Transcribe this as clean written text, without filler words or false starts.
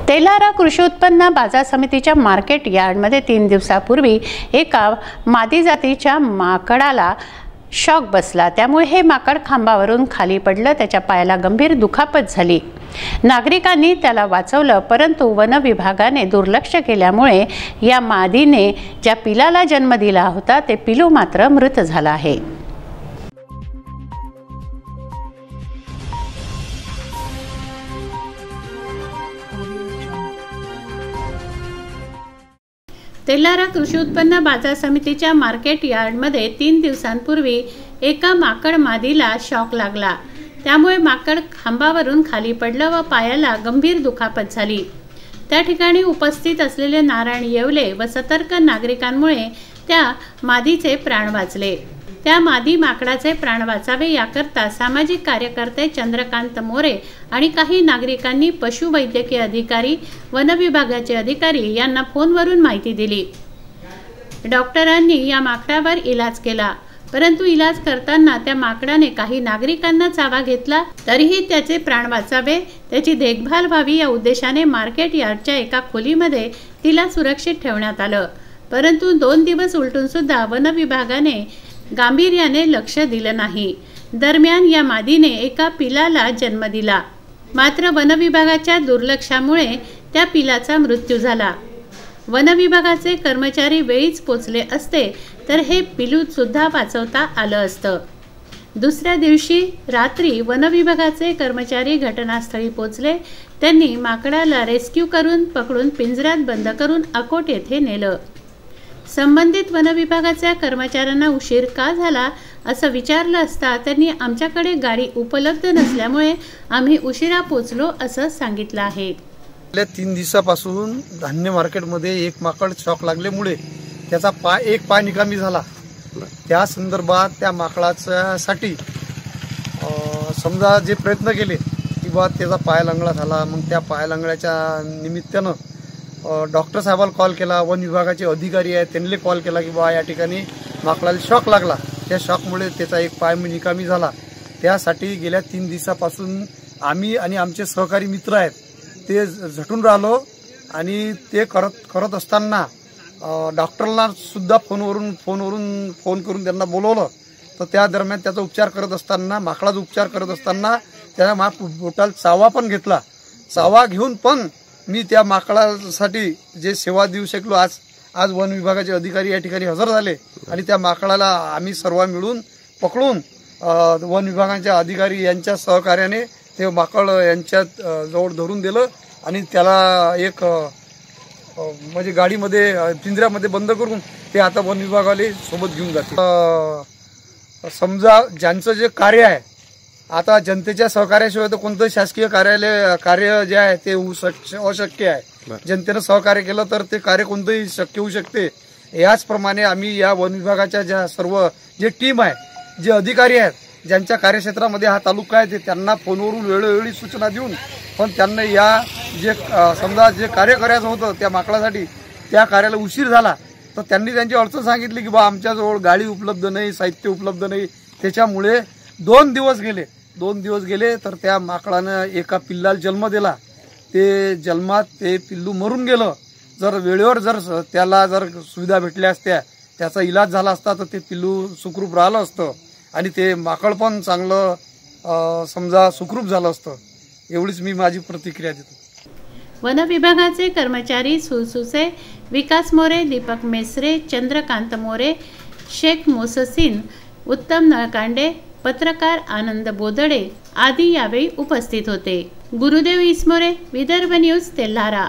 तेल्हारा कृषी उत्पन्न बाजार समितीच्या मार्केट यार्डमध्ये 3 दिवसापूर्वी एका मादी जातीच्या माकडाला शॉक बसला। त्यामुळे हे माकड खांबावरून खाली पडलं। त्याच्या पायाला गंभीर दुखापत झाली। नागरिकांनी त्याला वाचवलं, परंतु वन विभागाने दुर्लक्ष केल्यामुळे या मादीने ज्या पिलाला जन्म दिला होता ते पिलू मात्र मृत झालं आहे। तेल्हारा कृषी उत्पन्न बाजार समितीच्या मार्केट यार्डमध्ये 3 दिवसांपूर्वी एका माकड मादीला शॉक लागला। त्यामुळे माकड खांबावरून खाली पडलं व पायाला गंभीर दुखापत झाली। त्या ठिकाणी उपस्थित असलेले नारायण येवले व सतर्क नागरिकांमुळे त्या मादीचे प्राण वाचले। त्या मादी माकडाचे प्राण वाचावे याकरता सामाजिक कार्यकर्ते चंद्रकांत मोरे आणि काही नागरिकांनी पशुवैद्यकीय अधिकारी, वन विभागाचे अधिकारी यांना फोनवरून माहिती दिली। डॉक्टरांनी या माकडावर इलाज केला, परंतु इलाज करताना त्या माकडाने काही नागरिकांना चावा घेतला। तरीही त्याचे प्राण वाचावे, त्याची देखभाल व्हावी या उद्देशाने मार्केट यार्डच्या एका खोलीमध्ये तिला सुरक्षित ठेवण्यात आलं। परंतु 2 दिवस उलटून सुद्धा वन विभागाने गांभीर्याने लक्ष दिलं नाही। दरम्यान या मादीने एका पिलाला जन्म दिला, मात्र वन विभागाच्या दुर्लक्षामुळे त्या पिलाचा मृत्यू झाला। वन विभागाचे कर्मचारी वेळीच पोचले असते तर हे पिलू सुद्धा वाचवता आलं असतं। दुसऱ्या दिवशी रात्री वन विभागाचे कर्मचारी घटनास्थळी पोचले। त्यांनी माकडाला रेस्क्यू करून पकडून पिंजऱ्यात बंद करून अकोट येथे नेलं। संबंधित वन विभागाच्या कर्मचाऱ्यांना उशीर का झाला असं विचारलं असता त्यांनी आमच्याकडे गाडी उपलब्ध नसल्यामुळे आम्ही उशिरा पोचलो असं सांगितलं आहे। गेल्या 3 दिवसापासून धान्य मार्केटमध्ये एक माकड शॉक लागल्यामुळे त्याचा एक पाय निकामी झाला। त्या संदर्भात त्या माकडासाठी समजा जे प्रयत्न केले की बा त्याचा पाय लंगडा झाला, मग त्या पाय लंगड्याच्या निमित्तानं डॉक्टर साहेबाला कॉल केला। वन विभागाचे अधिकारी आहेत त्यांनी कॉल केला की बा या ठिकाणी माकडाला शॉक लागला, त्या शॉकमुळे त्याचा एक पाय निकामी झाला। त्यासाठी गेल्या 3 दिवसापासून आम्ही आणि आमचे सहकारी मित्र आहेत ते झटून राहिलो आणि ते करत असताना डॉक्टरला सुद्धा फोन करून त्यांना बोलवलं। तर त्या दरम्यान त्याचा उपचार करत असताना माकडाचा उपचार करत असताना त्याला पोटाला चावा पण घेतला। चावा घेऊन पण मी त्या माकडासाठी जे सेवा देऊ शकलो। आज वन विभागाचे अधिकारी या ठिकाणी हजर झाले आणि त्या माकडाला आम्ही सर्व मिळून पकडून वन विभागाच्या अधिकारी यांच्या सहकार्याने ते माकड यांच्या जवळ धरून दिलं आणि त्याला एक म्हणजे गाडीमध्ये पिंजऱ्यामध्ये बंद करून ते आता वन विभागाले सोबत घेऊन जाते। समजा ज्यांचं जे कार्य आहे आता जनतेच्या सहकार्याशिवाय तर कोणतं शासकीय कार्य जे आहे ते अशक्य आहे। जनतेनं सहकार्य केलं तर ते कार्य कोणतंही शक्य होऊ शकते। याचप्रमाणे आम्ही या वन विभागाच्या ज्या सर्व जे टीम आहे, जे अधिकारी आहेत, ज्यांच्या कार्यक्षेत्रामध्ये हा तालुका आहे, ते त्यांना फोनवरून वेळोवेळी सूचना देऊन पण त्यांना या जे समजा जे कार्य करायचं होतं त्या माकडासाठी त्या कार्याला उशीर झाला तर त्यांनी त्यांची अडचण सांगितली की बा आमच्याजवळ गाडी उपलब्ध नाही, साहित्य उपलब्ध नाही। त्याच्यामुळे 2 दिवस गेले तर त्या माकडानं एका पिल्लाला जन्म दिला। ते जन्मात ते पिल्लू मरून गेलं। जर वेळेवर त्याला सुविधा भेटल्या असत्या, त्याचा इलाज झाला असता तर ते पिल्लू सुखरूप राहिलं असतं आणि ते माकड पण चांगलं समजा सुखरूप झालं असतं। एवढीच मी माझी प्रतिक्रिया देतो। वन विभागाचे कर्मचारी सुसुसे, विकास मोरे, दीपक मेसरे, चंद्रकांत मोरे, शेख मोससीन, उत्तम नळकांडे, पत्रकार आनंद बोदडे आदी यावेळी उपस्थित होते। गुरुदेव इसमोरे, विदर्भ न्यूज, तेल्हारा।